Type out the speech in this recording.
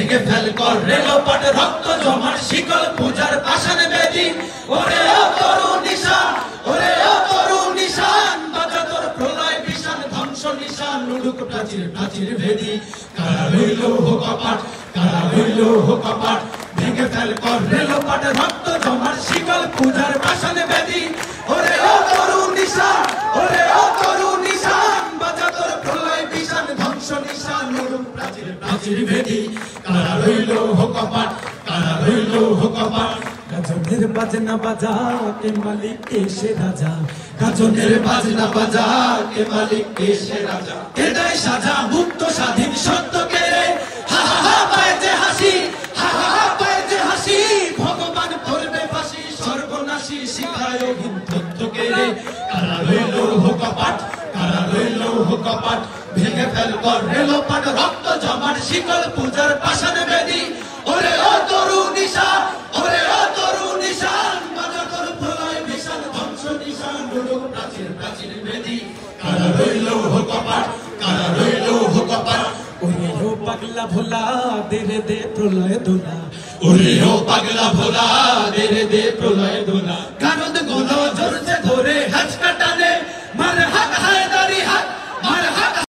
ভেঙে ফেল কর রেলপাট রক্ত জমার শিকল পূজার পাষাণ বেদি ওরে ও তরুণ নিশান ওরে ও তরুণ নিশান বাজা তোর প্রলয় বিশান ধ্বংস নিশান উড়ুক প্রাচীর প্রাচীর ভেদি কারা রইল হো কপাট কারা রইল হো কপাট ভেঙে ফেল কর রেলপাট রক্ত জমার শিকল পূজার পাষাণ বেদি ওরে ও তরুণ নিশান ওরে ও তরুণ নিশান বাজা তোর প্রলয় বিশান ধ্বংস নিশান উড়ুক প্রাচীর প্রাচীর ভেদি কারা রইল হো কপাট কারা রইল হো কপাট গাজনের বাজনা বাজা কে মালিক এসে রাজা গাজনের বাজনা বাজা কে মালিক এসে রাজা হৃদয় সাজা মুক্ত স্বাধীন সত্য কেড়ে হা হা হা পায় যে হাসি হা হা হা পায় যে হাসি ভগবান করবে ফাঁসি সর্বনাশী শিখায় অহিন তত্ত্ব কেড়ে কারা রইল হো কপাট কারা রইল হো কপাট ভেঙে ফেল কর রেলপাট রক্ত জমাট শিকল পূজার পাষাণ বেদি ওরে ও তরুণ নিশান ওরে ও তরুণ নিশান বাজা তোর প্রলয় বিশাল ধ্বংস নিশান উড়ুক প্রাচীর প্রাচীর বেদি কারা রইল হো কপাট কারা রইল হো কপাট ওরে ও পাগলা ভোলা দে রে দে প্রলয় দোলা ওরে ও পাগলা ভোলা দে রে দে